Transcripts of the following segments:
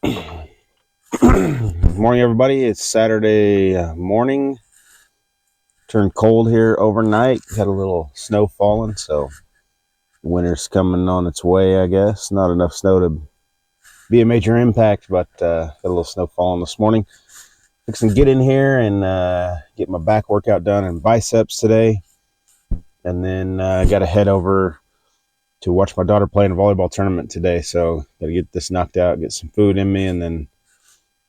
Morning, everybody. It's Saturday morning. Turned cold here overnight. Had a little snow falling, so winter's coming on its way, I guess. Not enough snow to be a major impact, but got a little snow falling this morning. Fixing to get in here and get my back workout done and biceps today. And then got to head over to watch my daughter play in a volleyball tournament today. So got to get this knocked out, get some food in me, and then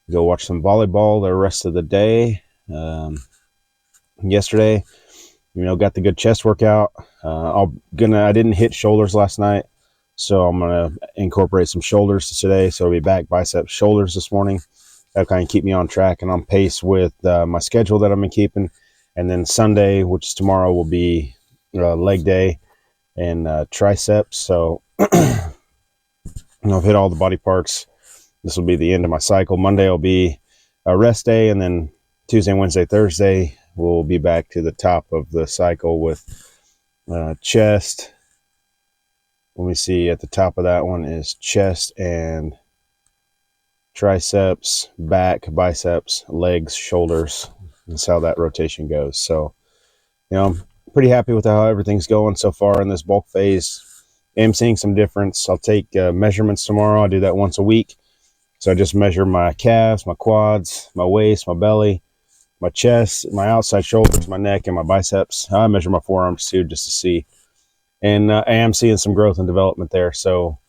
go watch some volleyball the rest of the day. Yesterday, got the good chest workout. I didn't hit shoulders last night, so I'm gonna incorporate some shoulders today. So I'll be back biceps, shoulders this morning. That'll kind of keep me on track and on pace with my schedule that I'm been keeping. And then Sunday, which is tomorrow, will be leg day and triceps. So I've hit all the body parts. This will be the end of my cycle. Monday will be a rest day, and then Tuesday, Wednesday, Thursday, we'll be back to the top of the cycle with chest. Let me see, at the top of that one is chest and triceps, back, biceps, legs, shoulders. That's how that rotation goes. So, I'm pretty happy with how everything's going so far in this bulk phase. I'm seeing some difference. I'll take measurements tomorrow. I do that once a week. So I just measure my calves, my quads, my waist, my belly, my chest, my outside shoulders, my neck, and my biceps. I measure my forearms too, just to see. And I am seeing some growth and development there. So,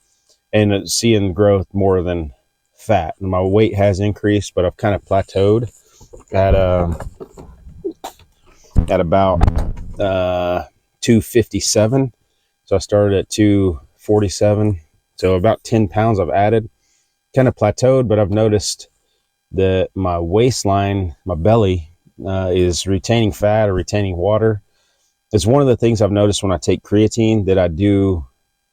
and seeing growth more than fat. And my weight has increased, but I've kind of plateaued at about 257. So I started at 247. So about 10 pounds I've added. Kind of plateaued, but I've noticed that my waistline, my belly, is retaining fat or retaining water. It's one of the things I've noticed when I take creatine that I do,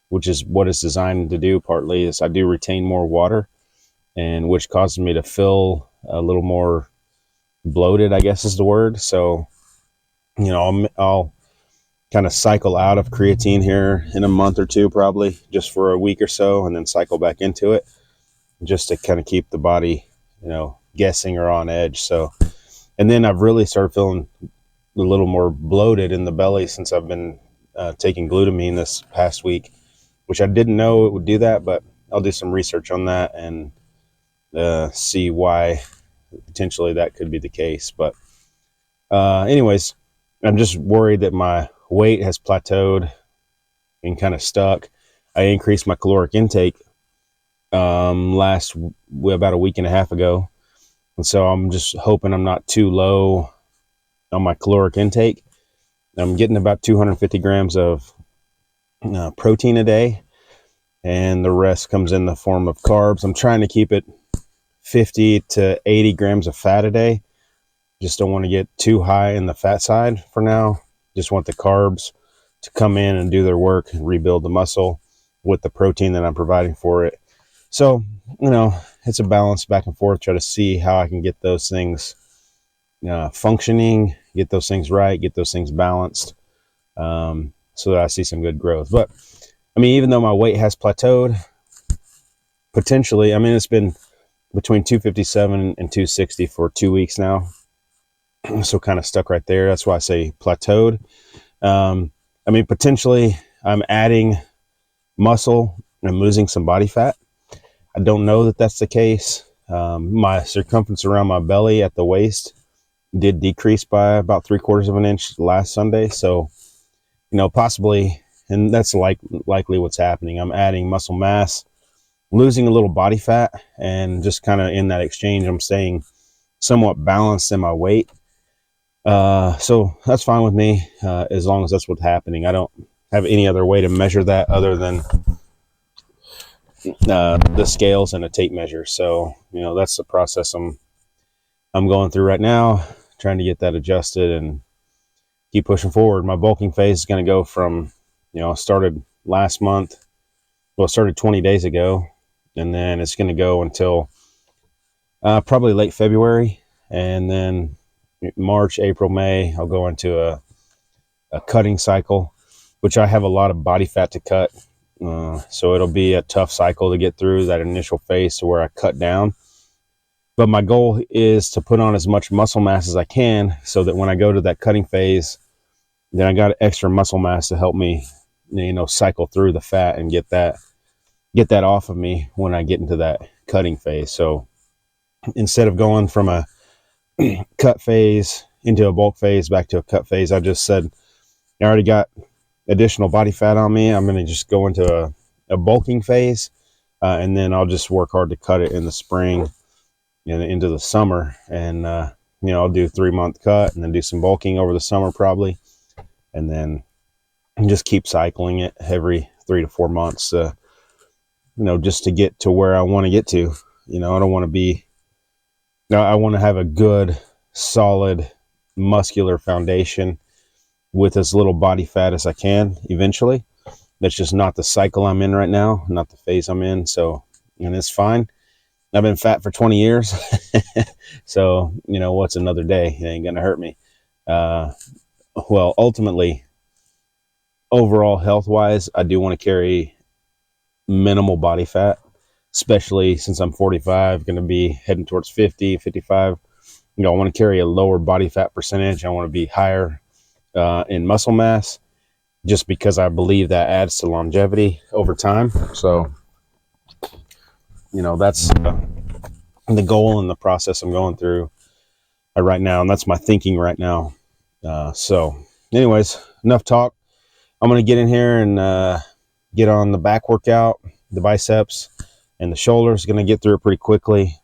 which is what it's designed to do partly, is I do retain more water, and which causes me to feel a little more bloated, I guess is the word. So, I'll kind of cycle out of creatine here in a month or two, probably just for a week or so, and then cycle back into it, just to kind of keep the body, guessing or on edge. So, and then I've really started feeling a little more bloated in the belly since I've been taking glutamine this past week, which I didn't know it would do that, but I'll do some research on that and see why potentially that could be the case. But anyways, I'm just worried that my weight has plateaued and kind of stuck. I increased my caloric intake about a week and a half ago. And so I'm just hoping I'm not too low on my caloric intake. I'm getting about 250 grams of protein a day, and the rest comes in the form of carbs. I'm trying to keep it 50 to 80 grams of fat a day. Just don't want to get too high in the fat side for now. Just want the carbs to come in and do their work and rebuild the muscle with the protein that I'm providing for it. So, it's a balance back and forth, try to see how I can get those things functioning, get those things right, get those things balanced, so that I see some good growth. But, even though my weight has plateaued, potentially, it's been between 257 and 260 for 2 weeks now. So kind of stuck right there. That's why I say plateaued. Potentially I'm adding muscle and I'm losing some body fat. I don't know that that's the case. My circumference around my belly at the waist did decrease by about 3/4 of an inch last Sunday. So, possibly, and that's likely what's happening. I'm adding muscle mass, losing a little body fat, and just kind of in that exchange, I'm staying somewhat balanced in my weight. So that's fine with me, as long as that's what's happening. I don't have any other way to measure that other than the scales and a tape measure. So, that's the process I'm going through right now, trying to get that adjusted and keep pushing forward. My bulking phase is going to go from, started last month. Well, it started 20 days ago, and then it's going to go until probably late February, and then March, April, May, I'll go into a cutting cycle, which I have a lot of body fat to cut. So it'll be a tough cycle to get through that initial phase to where I cut down. But my goal is to put on as much muscle mass as I can so that when I go to that cutting phase, then I got extra muscle mass to help me, cycle through the fat and get that off of me when I get into that cutting phase. So instead of going from a cut phase into a bulk phase back to a cut phase, I just said, I already got additional body fat on me. I'm going to just go into a bulking phase, and then I'll just work hard to cut it in the spring and into the summer. And, I'll do a 3-month cut and then do some bulking over the summer probably. And then just keep cycling it every 3 to 4 months, just to get to where I want to get to. I don't want to be, I want to have a good, solid, muscular foundation with as little body fat as I can eventually. That's just not the cycle I'm in right now, not the phase I'm in. So, and it's fine. I've been fat for 20 years. So, what's another day? It ain't going to hurt me. Well, ultimately, overall health wise, I do want to carry minimal body fat, especially since I'm 45, going to be heading towards 50, 55. I want to carry a lower body fat percentage. I want to be higher in muscle mass, just because I believe that adds to longevity over time. So, that's the goal and the process I'm going through right now. And that's my thinking right now. So anyways, enough talk. I'm going to get in here and get on the back workout, the biceps and the shoulders. Going to get through it pretty quickly.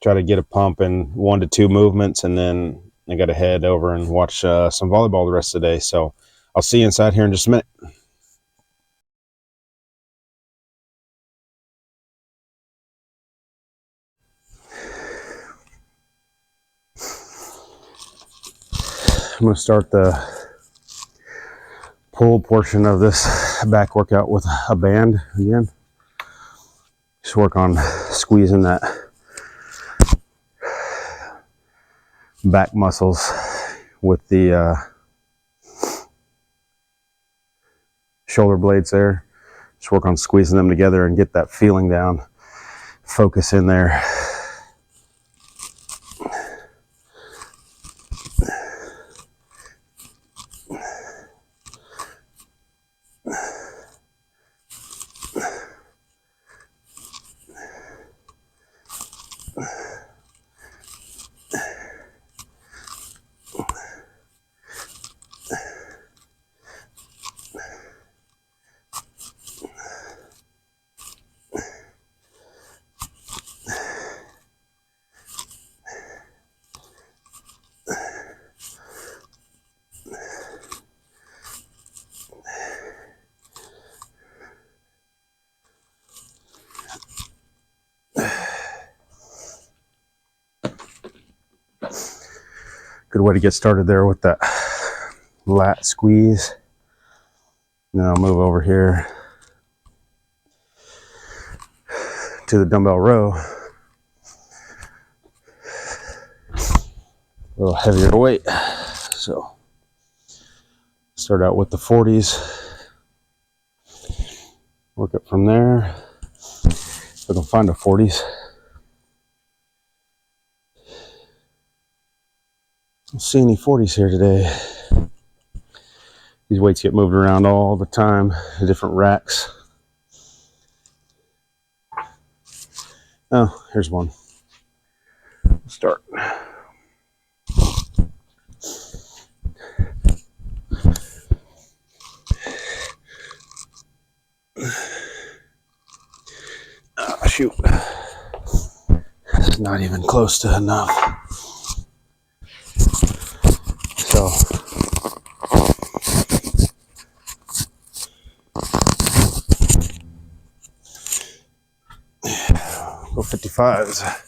Try to get a pump in 1 to 2 movements. And then I got to head over and watch some volleyball the rest of the day. So I'll see you inside here in just a minute. I'm going to start the pull portion of this back workout with a band again. Just work on squeezing that back muscles with the shoulder blades there. Just work on squeezing them together and get that feeling down. Focus in there. Good way to get started there with that lat squeeze. And then I'll move over here to the dumbbell row. A little heavier weight. So start out with the 40s. Work up from there. If I can find a 40s. Don't see any 40s here today. These weights get moved around all the time, different racks. Oh, here's one. Let's start. Oh, shoot. That's not even close to enough. So, go 55s.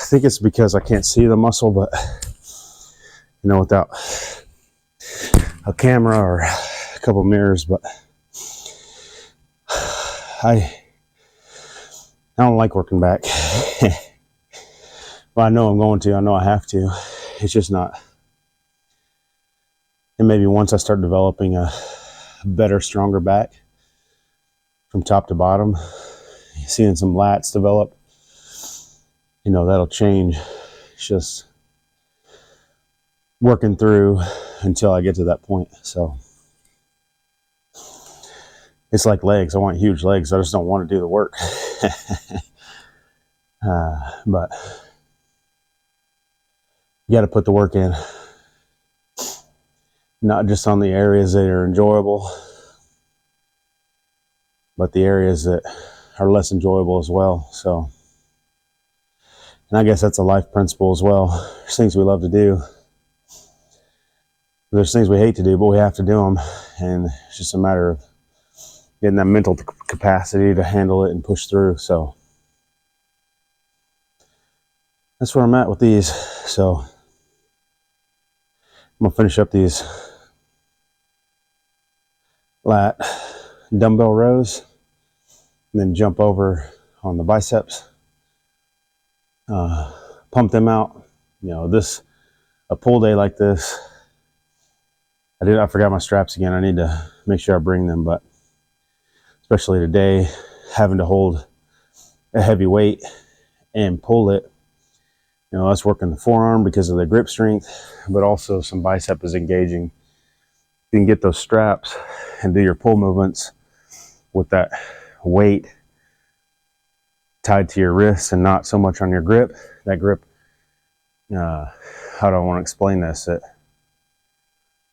think it's because I can't see the muscle, but you know, without a camera or a couple mirrors, but I don't like working back. Well, I know I'm going to. I know I have to. It's just not. And maybe once I start developing a better, stronger back from top to bottom, seeing some lats develop, you know, that'll change. It's just working through until I get to that point. So it's like legs. I want huge legs. I just don't want to do the work. But you got to put the work in, not just on the areas that are enjoyable, but the areas that are less enjoyable as well. So, and I guess that's a life principle as well. There's things we love to do. There's things we hate to do, but we have to do them. And it's just a matter of getting that mental capacity to handle it and push through. So that's where I'm at with these. So I'm gonna finish up these lat dumbbell rows and then jump over on the biceps, pump them out. You know, a pull day like this, I forgot my straps again. I need to make sure I bring them, but especially today, having to hold a heavy weight and pull it, you know, that's working the forearm because of the grip strength, but also some bicep is engaging. You can get those straps and do your pull movements with that weight tied to your wrist and not so much on your grip. That grip, how do I want to explain this? It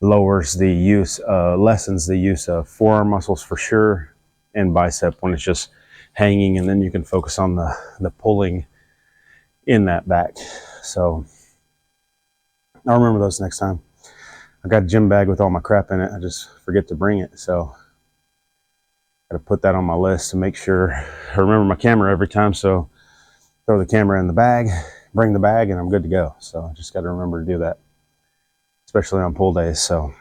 lessens the use of forearm muscles for sure, and bicep when it's just hanging, and then you can focus on the pulling in that back. So I'll remember those next time. I got a gym bag with all my crap in it. I just forget to bring it. So got to put that on my list to make sure I remember my camera every time. So throw the camera in the bag, bring the bag, and I'm good to go. So I just got to remember to do that, especially on pull days. So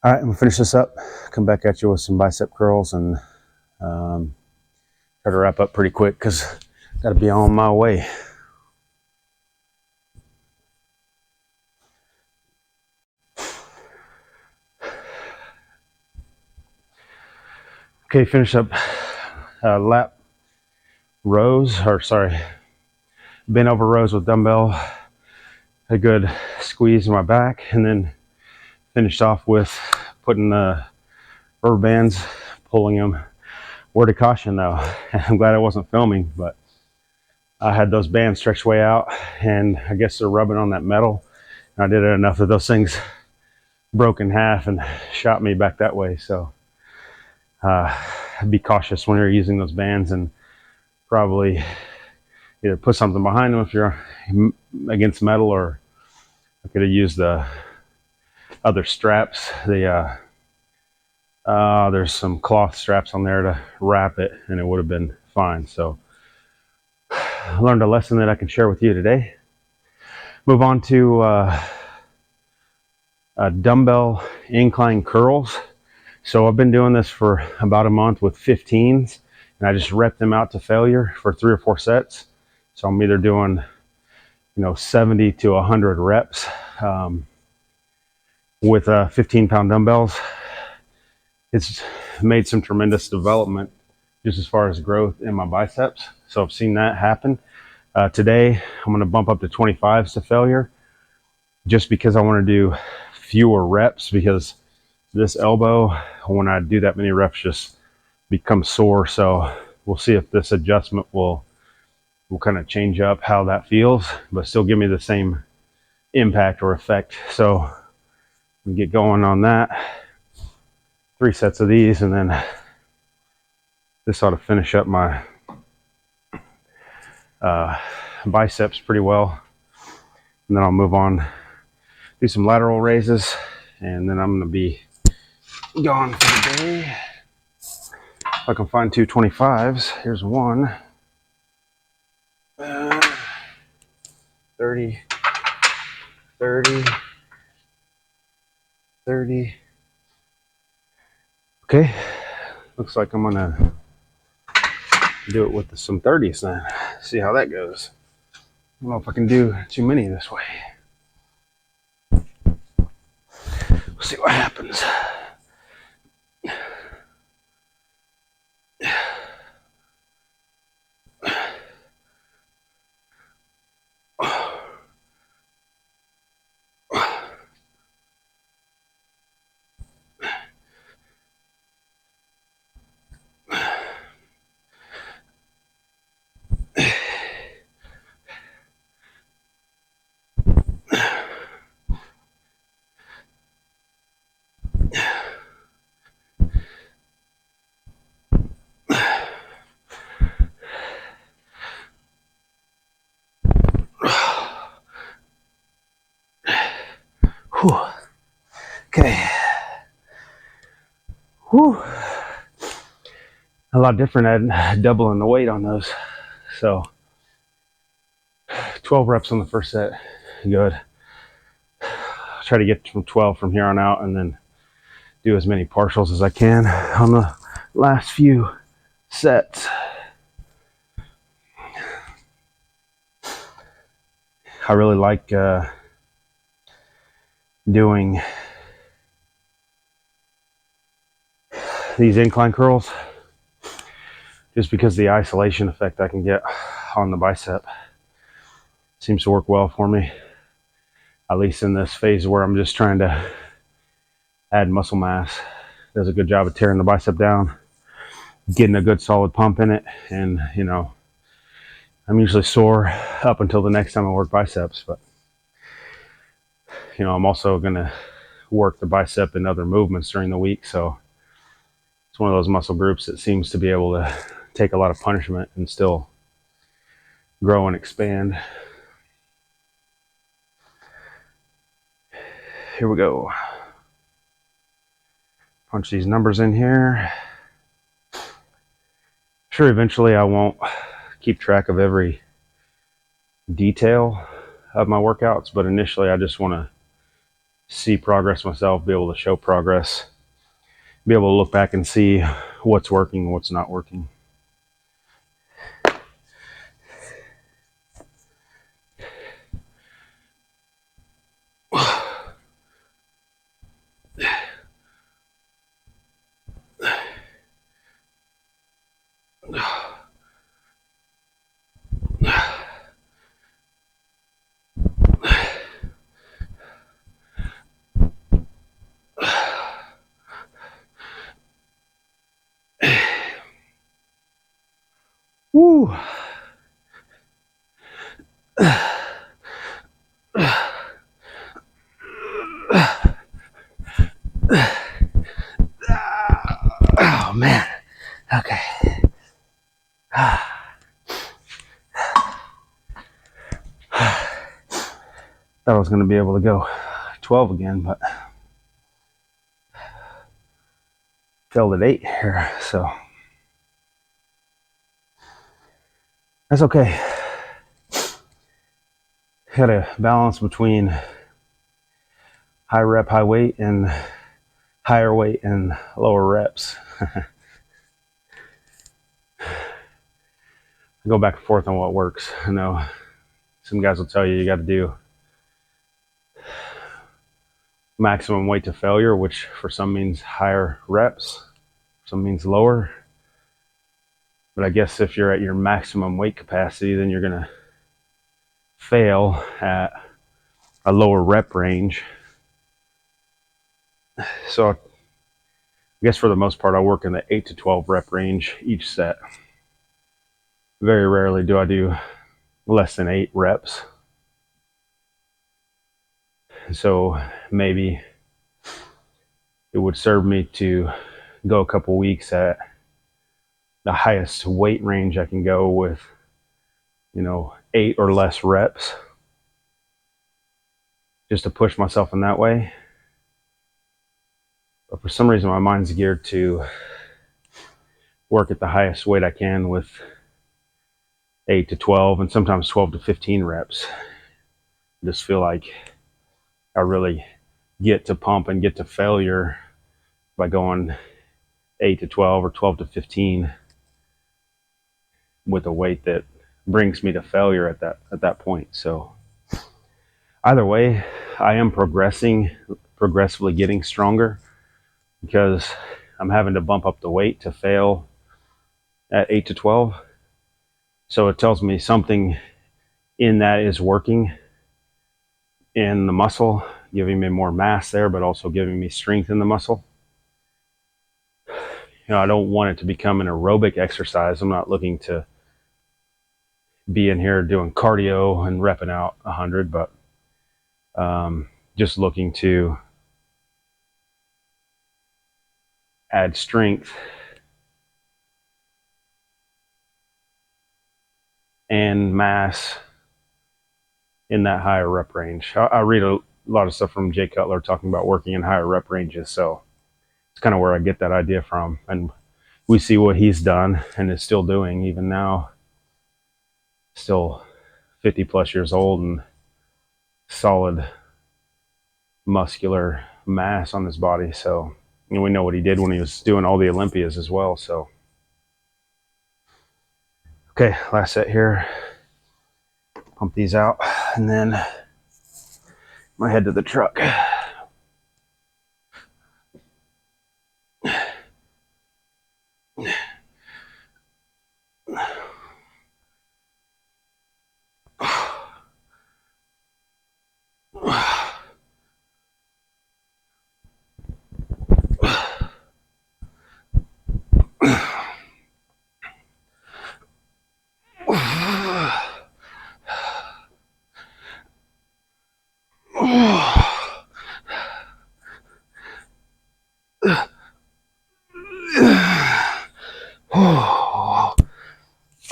all right, I'm gonna finish this up, come back at you with some bicep curls, and try to wrap up pretty quick because I got to be on my way. Okay, finish up lat rows, bent over rows with dumbbell, a good squeeze in my back, and then finished off with putting the rubber bands, pulling them. Word of caution though, I'm glad I wasn't filming, but I had those bands stretched way out, and I guess they're rubbing on that metal. And I did it enough that those things broke in half and shot me back that way. So be cautious when you're using those bands, and probably either put something behind them if you're against metal, or I could have used the other straps. There's some cloth straps on there to wrap it, and it would have been fine. So I learned a lesson that I can share with you today. Move on to dumbbell incline curls. So I've been doing this for about a month with 15s, and I just rep them out to failure for 3 or 4 sets. So I'm either doing, 70 to 100 reps with 15-pound dumbbells. It's made some tremendous development just as far as growth in my biceps. So I've seen that happen. Today, I'm going to bump up to 25s to failure just because I want to do fewer reps, because this elbow, when I do that many reps, just becomes sore. So we'll see if this adjustment will kind of change up how that feels, but still give me the same impact or effect. So we get going on that. 3 sets of these, and then this ought to finish up my biceps pretty well. And then I'll move on, do some lateral raises, and then I'm going to be gone for the day. If I can find 2 25s, here's one. 30, 30, 30. Okay, looks like I'm gonna do it with some 30s then. See how that goes. I don't know if I can do too many this way. We'll see what happens. Whew. Okay. Whew. A lot different at doubling the weight on those. So 12 reps on the first set. Good. Try to get from 12 from here on out, and then do as many partials as I can on the last few sets. I really like doing these incline curls just because the isolation effect I can get on the bicep seems to work well for me, at least in this phase where I'm just trying to add muscle mass. Does a good job of tearing the bicep down, getting a good solid pump in it, and you know, I'm usually sore up until the next time I work biceps, but you know, I'm also gonna work the bicep in other movements during the week, so it's one of those muscle groups that seems to be able to take a lot of punishment and still grow and expand. Here we go. Punch these numbers in here. Sure, eventually I won't keep track of every detail of my workouts, but initially I just want to see progress myself, be able to show progress, be able to look back and see what's working and what's not working. Woo. Oh man. Okay. Thought I was going to be able to go 12 again, but failed at 8 here, so that's okay. Got to balance between high rep, high weight, and higher weight and lower reps. I go back and forth on what works. I know some guys will tell you got to do maximum weight to failure, which for some means higher reps, some means lower. But I guess if you're at your maximum weight capacity, then you're going to fail at a lower rep range. So I guess for the most part, I work in the 8 to 12 rep range each set. Very rarely do I do less than 8 reps. So maybe it would serve me to go a couple weeks at the highest weight range I can go with, 8 or less reps, just to push myself in that way. But for some reason, my mind's geared to work at the highest weight I can with 8 to 12 and sometimes 12 to 15 reps I just feel like I really get to pump and get to failure by going 8 to 12 or 12 to 15 with a weight that brings me to failure at that point. So either way, I am progressively getting stronger, because I'm having to bump up the weight to fail at 8 to 12. So it tells me something in that is working in the muscle, giving me more mass there, but also giving me strength in the muscle. I don't want it to become an aerobic exercise. I'm not looking to be in here doing cardio and repping out 100, but just looking to add strength and mass in that higher rep range. I read a lot of stuff from Jay Cutler talking about working in higher rep ranges, so it's kind of where I get that idea from. And we see what he's done and is still doing even now, still 50 plus years old and solid muscular mass on his body. So we know what he did when he was doing all the Olympias as well. So okay, last set here. Pump these out, and then I'm gonna head to the truck.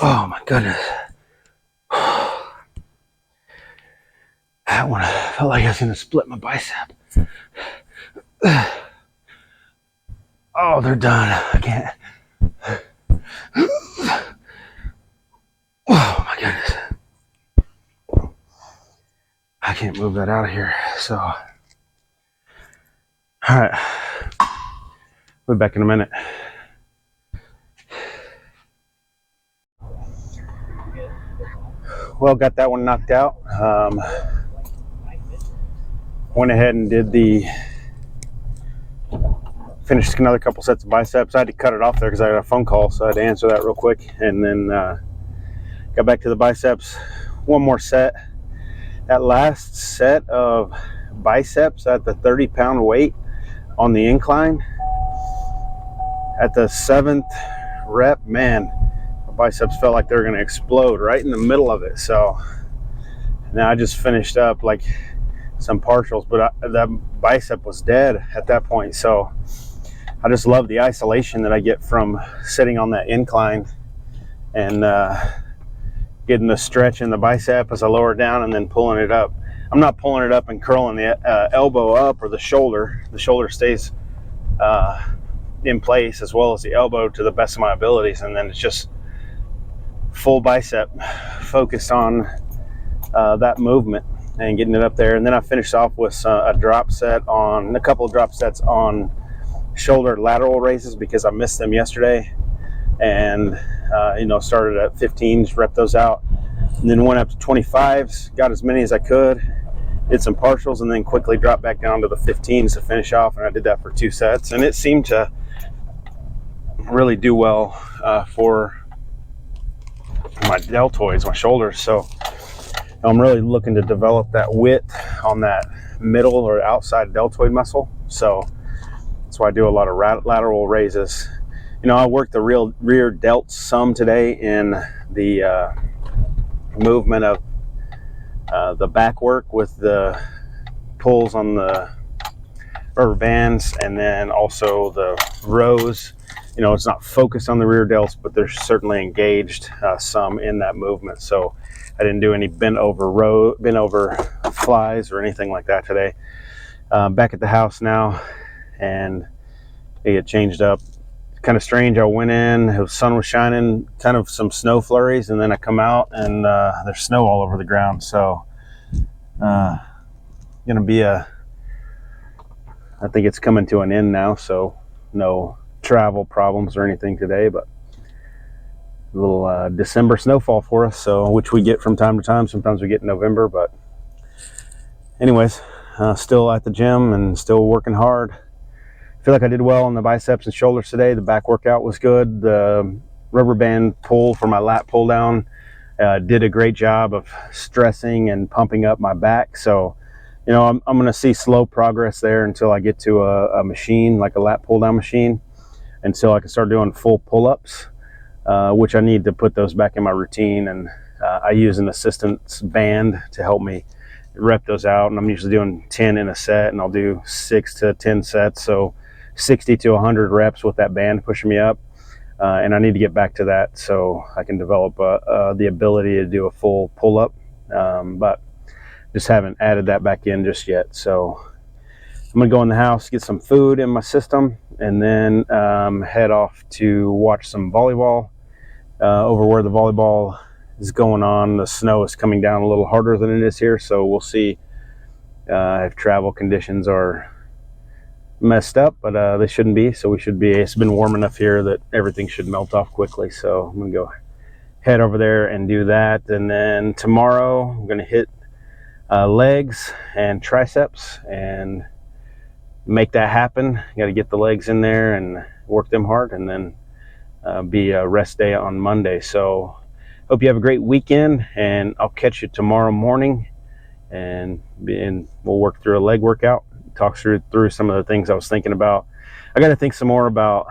Oh my goodness. That one, I felt like I was going to split my bicep. Oh, they're done. I can't. Oh my goodness. I can't move that out of here. So, all right. We'll be back in a minute. Well, got that one knocked out. Went ahead and finished another couple sets of biceps. I had to cut it off there because I got a phone call, so I had to answer that real quick. And then got back to the biceps. One more set. That last set of biceps at the 30-pound weight on the incline, at the 7th rep, man, my biceps felt like they were going to explode right in the middle of it. So now I just finished up like some partials, but that bicep was dead at that point. So I just love the isolation that I get from sitting on that incline and getting the stretch in the bicep as I lower it down and then pulling it up. I'm not pulling it up and curling the elbow up or the shoulder. The shoulder stays in place as well as the elbow to the best of my abilities, and then it's just full bicep focused on that movement and getting it up there. And then I finished off with a couple of drop sets on shoulder lateral raises because I missed them yesterday, and started at 15s, rep those out, and then went up to 25s, got as many as I could, did some partials, and then quickly dropped back down to the 15s to finish off. And I did that for 2 sets, and it seemed to really do well for my deltoids, my shoulders. So I'm really looking to develop that width on that middle or outside deltoid muscle. So that's why I do a lot of lateral raises. I worked the rear delts some today in the movement of the back work with the pulls on the rubber bands, and then also the rows. It's not focused on the rear delts, but they're certainly engaged some in that movement. So I didn't do any bent over flies or anything like that today. Back at the house now, and I get changed up. Kind of strange. I went in, the sun was shining, kind of some snow flurries, and then I come out and there's snow all over the ground. So Gonna be I think it's coming to an end now, so no travel problems or anything today, but a little December snowfall for us, so which we get from time to time. Sometimes we get in November, but anyways, still at the gym and still working hard. I feel like I did well on the biceps and shoulders today. The back workout was good. The rubber band pull for my lat pull down did a great job of stressing and pumping up my back. So, you know, I'm going to see slow progress there until I get to a machine, like a lat pull down machine, until I can start doing full pull-ups, which I need to put those back in my routine. And I use an assistance band to help me rep those out. And I'm usually doing 10 in a set, and I'll do 6 to 10 sets. So 60 to 100 reps with that band pushing me up. And I need to get back to that so I can develop the ability to do a full pull-up, but just haven't added that back in just yet. So I'm gonna go in the house, get some food in my system, and then head off to watch some volleyball over where the volleyball is going on. The snow is coming down a little harder than it is here, so we'll see if travel conditions are messed up, but they shouldn't be. So we should be. It's been warm enough here that everything should melt off quickly. So I'm gonna go head over there and do that, and then tomorrow I'm gonna hit legs and triceps and make that happen. Got to get the legs in there and work them hard, and then be a rest day on Monday. So hope you have a great weekend, and I'll catch you tomorrow morning, and we'll work through a leg workout. Talk through some of the things I was thinking about. I got to think some more about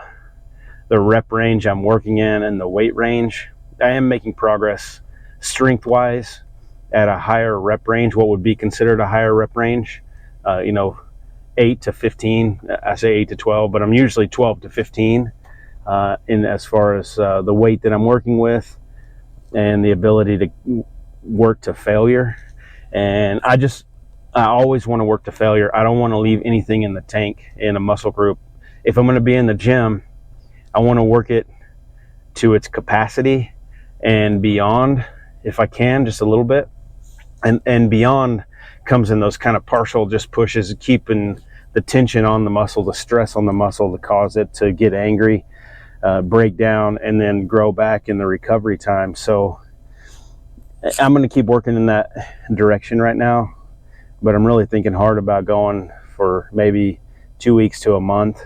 the rep range I'm working in and the weight range. I am making progress strength wise at a higher rep range, what would be considered a higher rep range. 8 to 15. I say 8 to 12, but I'm usually 12 to 15 in as far as the weight that I'm working with and the ability to work to failure. And I always want to work to failure. I don't want to leave anything in the tank in a muscle group. If I'm going to be in the gym, I want to work it to its capacity and beyond, if I can, just a little bit. And beyond comes in those kind of partial just pushes, keeping the tension on the muscle, the stress on the muscle to cause it to get angry, break down, and then grow back in the recovery time. So I'm going to keep working in that direction right now. But I'm really thinking hard about going for maybe 2 weeks to a month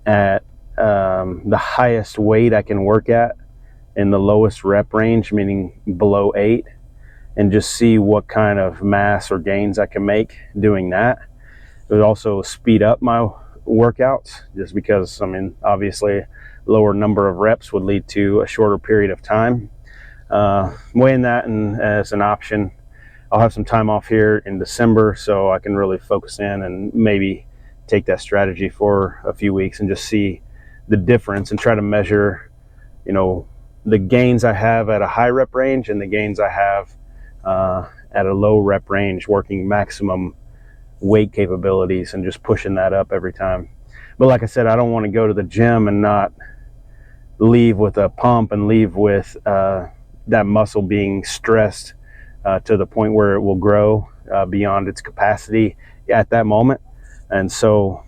at the highest weight I can work at in the lowest rep range, meaning below 8, and just see what kind of mass or gains I can make doing that. It would also speed up my workouts, just because, I mean, obviously lower number of reps would lead to a shorter period of time. Weighing that as an option. I'll have some time off here in December, so I can really focus in and maybe take that strategy for a few weeks and just see the difference and try to measure, the gains I have at a high rep range and the gains I have at a low rep range, working maximum weight capabilities and just pushing that up every time. But like I said, I don't want to go to the gym and not leave with a pump and leave with that muscle being stressed to the point where it will grow beyond its capacity at that moment. And so,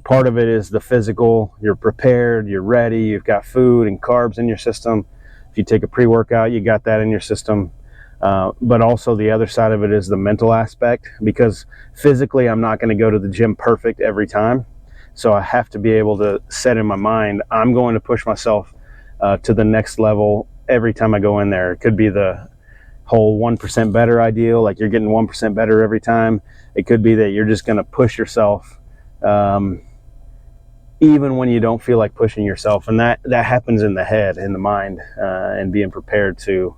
part of it is the physical. You're prepared, you're ready, you've got food and carbs in your system. If you take a pre-workout, you got that in your system. But also the other side of it is the mental aspect, because physically I'm not going to go to the gym perfect every time. So I have to be able to set in my mind, I'm going to push myself to the next level every time I go in there. It could be the whole 1% better ideal, like you're getting 1% better every time. It could be that you're just going to push yourself even when you don't feel like pushing yourself. And that happens in the head, in the mind, and being prepared to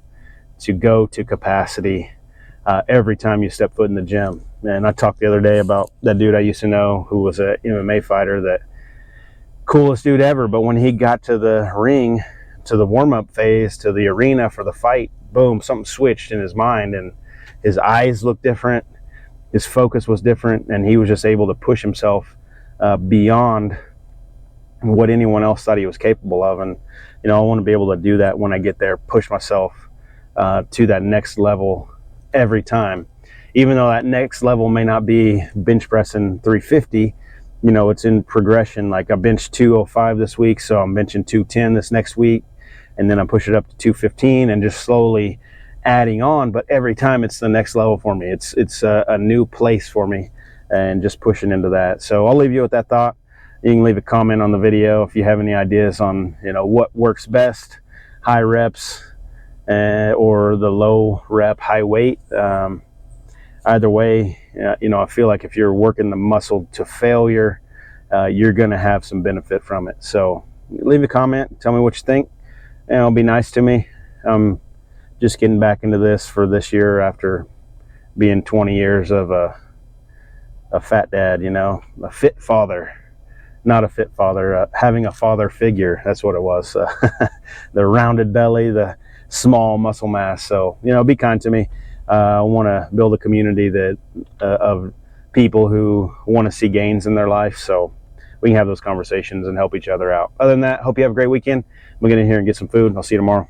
go to capacity every time you step foot in the gym. And I talked the other day about that dude I used to know who was a MMA fighter, that coolest dude ever, but when he got to the ring, to the warm-up phase, to the arena for the fight, boom, something switched in his mind, and his eyes looked different, his focus was different, and he was just able to push himself beyond what anyone else thought he was capable of. And I want to be able to do that when I get there, push myself to that next level every time. even though that next level may not be bench pressing 350, you know, it's in progression. Like I benched 205 this week, so I'm benching 210 this next week, and then I push it up to 215 and just slowly adding on. But every time it's the next level for me. It's a new place for me, and just pushing into that. So I'll leave you with that thought. You can leave a comment on the video if you have any ideas on, you know, what works best, high reps or the low rep, high weight. Either way, you know, I feel like if you're working the muscle to failure, you're going to have some benefit from it. So leave a comment, tell me what you think, and it'll be nice to me. I'm just getting back into this for this year after being 20 years of a fat dad, you know, a fit father. Not a fit father, having a father figure. That's what it was. The rounded belly, the small muscle mass. So, you know, be kind to me. I want to build a community that of people who want to see gains in their life, so we can have those conversations and help each other out. Other than that, hope you have a great weekend. I'm going to get in here and get some food. I'll see you tomorrow.